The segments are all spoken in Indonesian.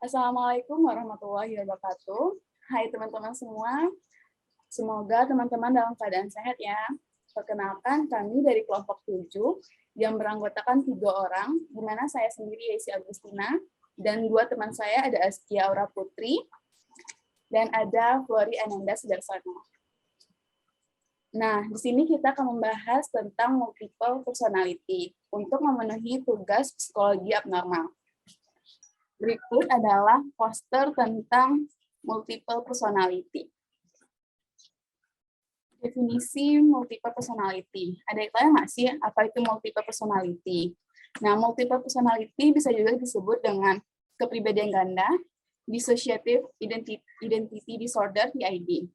Assalamualaikum warahmatullahi wabarakatuh. Hai teman-teman semua, semoga teman-teman dalam keadaan sehat ya. Perkenalkan, kami dari kelompok 7 yang beranggotakan 3 orang, di mana saya sendiri Yesi Agustina, dan 2 teman saya ada Askia Aura Putri, dan ada Flori Ananda Sudarsono. Nah, di sini kita akan membahas tentang multiple personality untuk memenuhi tugas psikologi abnormal. Berikut adalah poster tentang multiple personality. Definisi multiple personality. Ada yang tahu nggak sih apa itu multiple personality? Nah, multiple personality bisa juga disebut dengan kepribadian ganda, dissociative identity disorder (DID).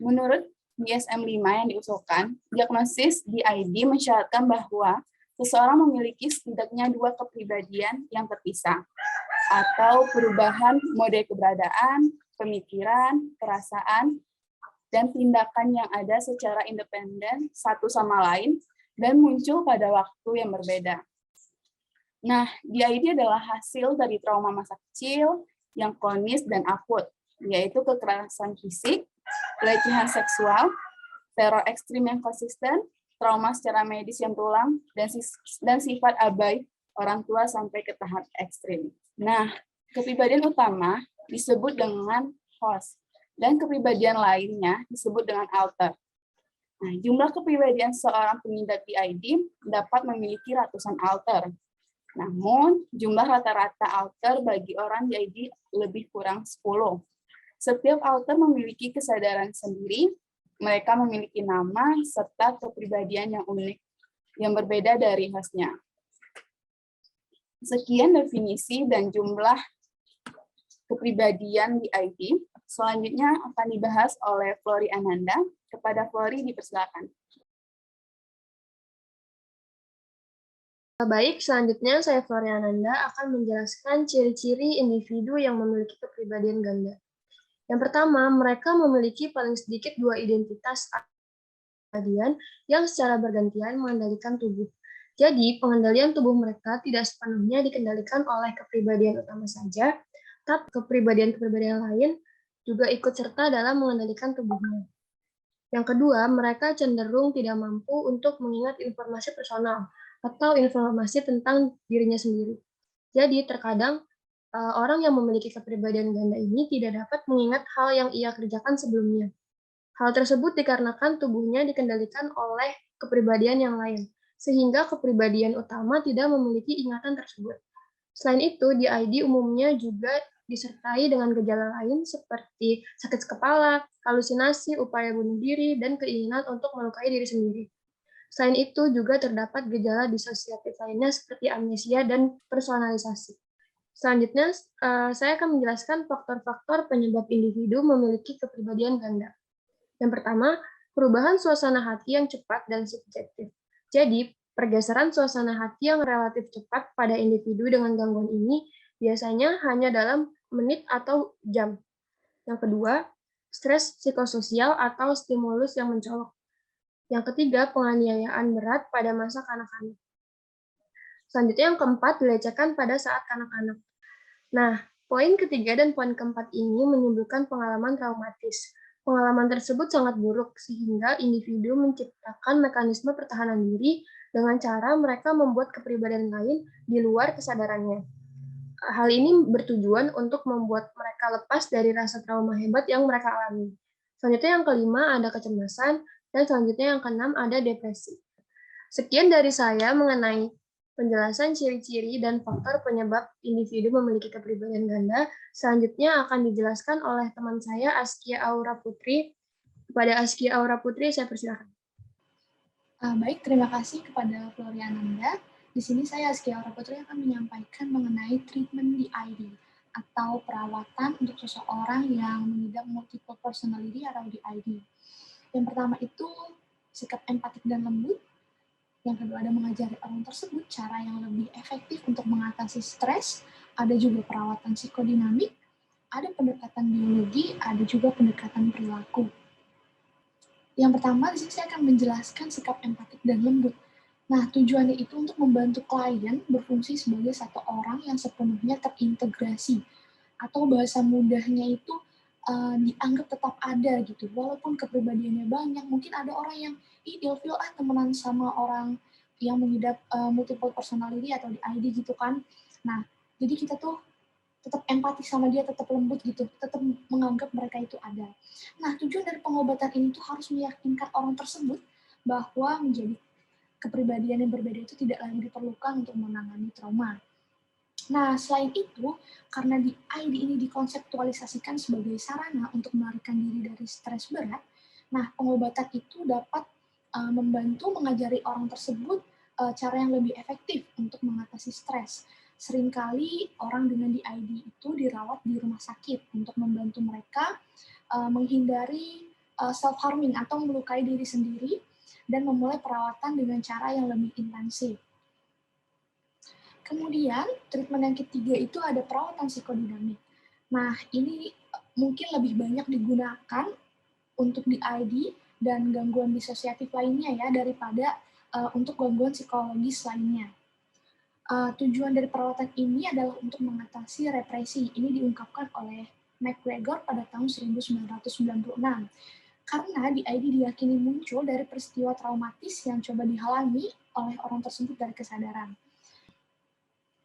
Menurut DSM-5 yang diusulkan, diagnosis DID mensyaratkan bahwa seseorang memiliki setidaknya 2 kepribadian yang terpisah, atau perubahan mode keberadaan, pemikiran, perasaan, dan tindakan yang ada secara independen satu sama lain dan muncul pada waktu yang berbeda. Nah, DID adalah hasil dari trauma masa kecil yang kronis dan akut, yaitu kekerasan fisik, pelecehan seksual, teror ekstrim yang konsisten, trauma secara medis yang berulang, dan sifat abai orang tua sampai ke tahap ekstrim. Nah, kepribadian utama disebut dengan host, dan kepribadian lainnya disebut dengan alter. Nah, jumlah kepribadian seorang pengidap DID dapat memiliki ratusan alter. Namun, jumlah rata-rata alter bagi orang DID lebih kurang 10. Setiap alter memiliki kesadaran sendiri, mereka memiliki nama serta kepribadian yang unik, yang berbeda dari hostnya. Sekian definisi dan jumlah kepribadian DID. Selanjutnya akan dibahas oleh Flori Ananda. Kepada Flori, dipersilakan. Baik, selanjutnya saya Flori Ananda akan menjelaskan ciri-ciri individu yang memiliki kepribadian ganda. Yang pertama, mereka memiliki paling sedikit 2 identitas kepribadian yang secara bergantian mengendalikan tubuh. Jadi, pengendalian tubuh mereka tidak sepenuhnya dikendalikan oleh kepribadian utama saja, tapi kepribadian-kepribadian lain juga ikut serta dalam mengendalikan tubuhnya. Yang kedua, mereka cenderung tidak mampu untuk mengingat informasi personal atau informasi tentang dirinya sendiri. Jadi, terkadang orang yang memiliki kepribadian ganda ini tidak dapat mengingat hal yang ia kerjakan sebelumnya. Hal tersebut dikarenakan tubuhnya dikendalikan oleh kepribadian yang lain, sehingga kepribadian utama tidak memiliki ingatan tersebut. Selain itu, DID umumnya juga disertai dengan gejala lain seperti sakit kepala, halusinasi, upaya bunuh diri, dan keinginan untuk melukai diri sendiri. Selain itu, juga terdapat gejala disosiatif lainnya seperti amnesia dan personalisasi. Selanjutnya, saya akan menjelaskan faktor-faktor penyebab individu memiliki kepribadian ganda. Yang pertama, perubahan suasana hati yang cepat dan subjektif. Jadi, pergeseran suasana hati yang relatif cepat pada individu dengan gangguan ini biasanya hanya dalam menit atau jam. Yang kedua, stres psikososial atau stimulus yang mencolok. Yang ketiga, penganiayaan berat pada masa kanak-kanak. Selanjutnya yang keempat, dilecehkan pada saat kanak-kanak. Nah, poin ketiga dan poin keempat ini menimbulkan pengalaman traumatis. Pengalaman tersebut sangat buruk, sehingga individu menciptakan mekanisme pertahanan diri dengan cara mereka membuat kepribadian lain di luar kesadarannya. Hal ini bertujuan untuk membuat mereka lepas dari rasa trauma hebat yang mereka alami. Selanjutnya yang kelima ada kecemasan, dan selanjutnya yang keenam ada depresi. Sekian dari saya mengenai penjelasan ciri-ciri dan faktor penyebab individu memiliki kepribadian ganda. Selanjutnya akan dijelaskan oleh teman saya, Askia Aura Putri. Kepada Askia Aura Putri, saya persilakan. Baik, terima kasih kepada Flori Ananda. Di sini saya, Askia Aura Putri, akan menyampaikan mengenai treatment DID atau perawatan untuk seseorang yang mengidap multiple personality atau DID. Yang pertama itu sikap empatik dan lembut. Yang kedua ada mengajari orang tersebut cara yang lebih efektif untuk mengatasi stres, ada juga perawatan psikodinamik, ada pendekatan biologi, ada juga pendekatan perilaku. Yang pertama, di sini saya akan menjelaskan sikap empatik dan lembut. Nah, tujuannya itu untuk membantu klien berfungsi sebagai satu orang yang sepenuhnya terintegrasi atau bahasa mudahnya itu dianggap tetap ada gitu, walaupun kepribadiannya banyak. Mungkin ada orang yang ilfil temenan sama orang yang mengidap multiple personality atau DID gitu kan. Nah, jadi kita tuh tetap empati sama dia, tetap lembut gitu, tetap menganggap mereka itu ada. Nah, tujuan dari pengobatan ini tuh harus meyakinkan orang tersebut bahwa menjadi kepribadian yang berbeda itu tidak lagi diperlukan untuk menangani trauma. Nah, selain itu, karena di ID ini dikonseptualisasikan sebagai sarana untuk melarikan diri dari stres berat, nah pengobatan itu dapat membantu mengajari orang tersebut cara yang lebih efektif untuk mengatasi stres. Seringkali orang dengan DID itu dirawat di rumah sakit untuk membantu mereka menghindari self-harming atau melukai diri sendiri dan memulai perawatan dengan cara yang lebih intensif. Kemudian, treatment yang ketiga itu ada perawatan psikodinamik. Nah, ini mungkin lebih banyak digunakan untuk DID dan gangguan disosiatif lainnya ya, daripada untuk gangguan psikologis lainnya. Tujuan dari perawatan ini adalah untuk mengatasi represi. Ini diungkapkan oleh McGregor pada tahun 1996. Karena DID diyakini muncul dari peristiwa traumatis yang coba dihalangi oleh orang tersebut dari kesadaran.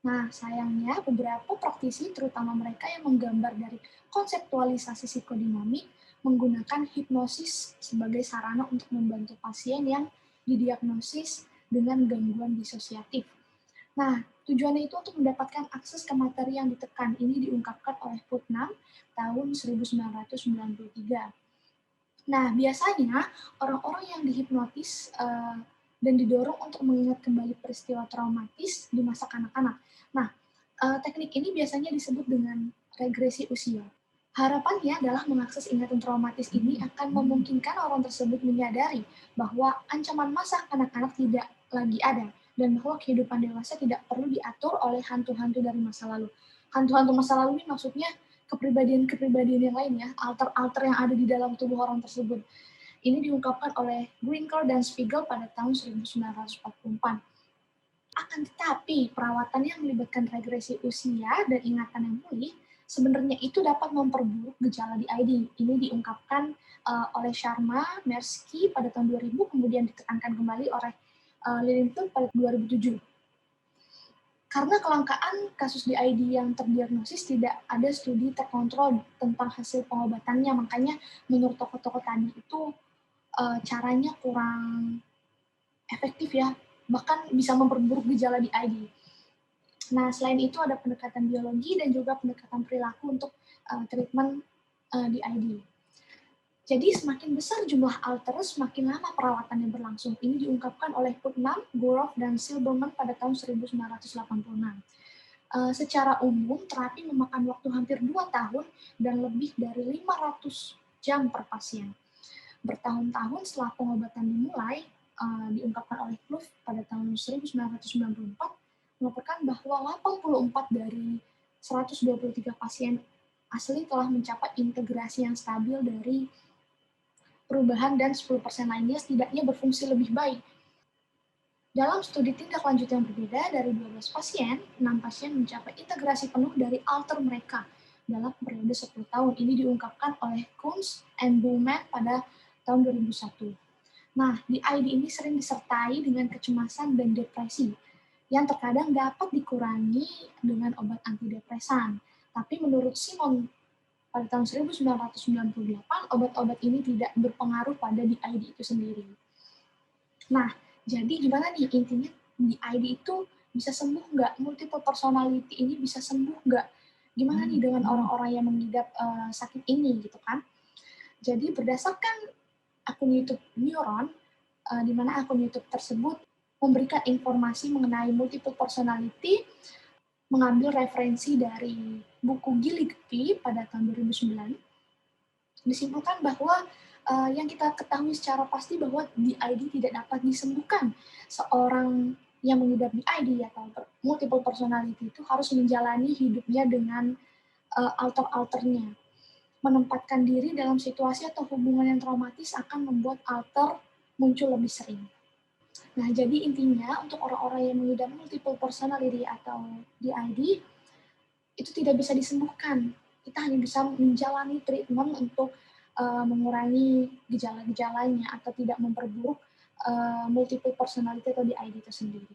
Nah, sayangnya beberapa praktisi, terutama mereka yang menggambar dari konseptualisasi psikodinamik, menggunakan hipnosis sebagai sarana untuk membantu pasien yang didiagnosis dengan gangguan disosiatif. Nah, tujuannya itu untuk mendapatkan akses ke materi yang ditekan. Ini diungkapkan oleh Putnam tahun 1993. Nah, biasanya orang-orang yang dihipnotis dan didorong untuk mengingat kembali peristiwa traumatis di masa kanak-kanak. Nah, teknik ini biasanya disebut dengan regresi usia. Harapannya adalah mengakses ingatan traumatis ini akan memungkinkan orang tersebut menyadari bahwa ancaman masa kanak-kanak tidak lagi ada, dan bahwa kehidupan dewasa tidak perlu diatur oleh hantu-hantu dari masa lalu. Hantu-hantu masa lalu ini maksudnya kepribadian-kepribadian yang lain ya, alter-alter yang ada di dalam tubuh orang tersebut. Ini diungkapkan oleh Grinker dan Spiegel pada tahun 1944. Akan tetapi, perawatan yang melibatkan regresi usia dan ingatan yang pulih sebenarnya itu dapat memperburuk gejala DID. Ini diungkapkan oleh Sharma, Mirsky pada tahun 2000, kemudian ditekankan kembali oleh Lillington pada 2007. Karena kelangkaan kasus DID yang terdiagnosis, tidak ada studi terkontrol tentang hasil pengobatannya. Makanya menurut tokoh-tokoh tadi itu caranya kurang efektif ya, bahkan bisa memperburuk gejala DID. Nah, selain itu ada pendekatan biologi dan juga pendekatan perilaku untuk treatment DID. Jadi semakin besar jumlah alter, semakin lama perawatannya berlangsung. Ini diungkapkan oleh Putnam, Gurov, dan Silberman pada tahun 1986. Secara umum, terapi memakan waktu hampir 2 tahun dan lebih dari 500 jam per pasien. Bertahun-tahun setelah pengobatan dimulai, diungkapkan oleh Plouffe pada tahun 1994, melaporkan bahwa 84 dari 123 pasien asli telah mencapai integrasi yang stabil dari perubahan, dan 10% lainnya setidaknya berfungsi lebih baik. Dalam studi tindak lanjut yang berbeda, dari 12 pasien, 6 pasien mencapai integrasi penuh dari alter mereka dalam periode 10 tahun. Ini diungkapkan oleh Kunz and Bowman pada tahun 2001. Nah, DID ini sering disertai dengan kecemasan dan depresi yang terkadang dapat dikurangi dengan obat antidepresan. Tapi menurut Simon pada tahun 1998, obat-obat ini tidak berpengaruh pada DID itu sendiri. Nah, jadi gimana nih intinya DID itu bisa sembuh nggak? Multiple personality ini bisa sembuh nggak? Gimana nih dengan orang-orang yang mengidap sakit ini gitu kan? Jadi berdasarkan akun YouTube Neuron, di mana akun YouTube tersebut memberikan informasi mengenai multiple personality, mengambil referensi dari buku Gillespie pada tahun 2009, disimpulkan bahwa yang kita ketahui secara pasti bahwa DID tidak dapat disembuhkan. Seorang yang mengidap DID atau multiple personality itu harus menjalani hidupnya dengan alter-alternya. Menempatkan diri dalam situasi atau hubungan yang traumatis akan membuat alter muncul lebih sering. Nah, jadi intinya untuk orang-orang yang mengidap multiple personality atau DID, itu tidak bisa disembuhkan. Kita hanya bisa menjalani treatment untuk mengurangi gejala-gejalanya atau tidak memperburuk multiple personality atau DID itu sendiri.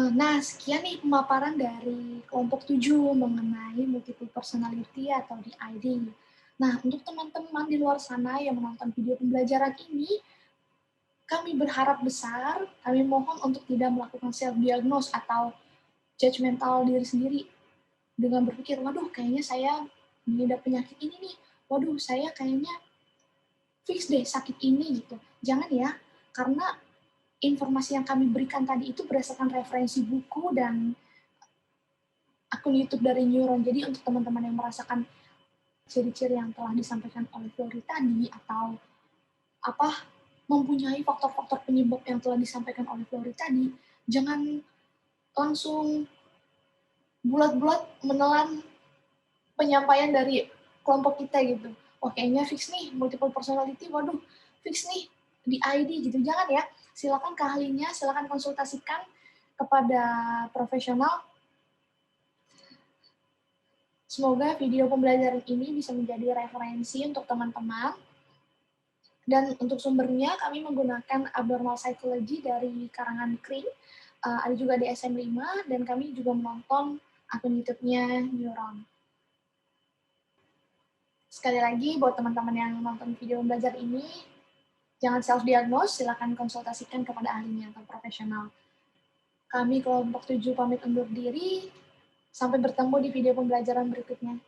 Nah, sekian nih pemaparan dari kelompok 7 mengenai multiple personality atau DID. Nah, untuk teman-teman di luar sana yang menonton video pembelajaran ini, kami berharap besar, kami mohon untuk tidak melakukan self-diagnose atau judgmental diri sendiri dengan berpikir, waduh kayaknya saya mengidap penyakit ini nih, waduh saya kayaknya fix deh sakit ini gitu. Jangan ya, karena informasi yang kami berikan tadi itu berdasarkan referensi buku dan akun YouTube dari Neuron. Jadi untuk teman-teman yang merasakan ciri-ciri yang telah disampaikan oleh Flori tadi atau mempunyai faktor-faktor penyebab yang telah disampaikan oleh Flori tadi, jangan langsung bulat-bulat menelan penyampaian dari kelompok kita gitu. Oh kayaknya fix nih multiple personality, waduh fix nih di ID gitu. Jangan ya, silakan ke ahlinya, silakan konsultasikan kepada profesional. Semoga video pembelajaran ini bisa menjadi referensi untuk teman-teman. Dan untuk sumbernya kami menggunakan Abnormal Psychology dari karangan Kring, ada juga di SM5, dan kami juga menonton akun YouTube-nya Neuron. Sekali lagi, buat teman-teman yang menonton video belajar ini, jangan self-diagnose, silakan konsultasikan kepada ahlinya atau profesional. Kami kelompok 7 pamit undur diri, sampai bertemu di video pembelajaran berikutnya.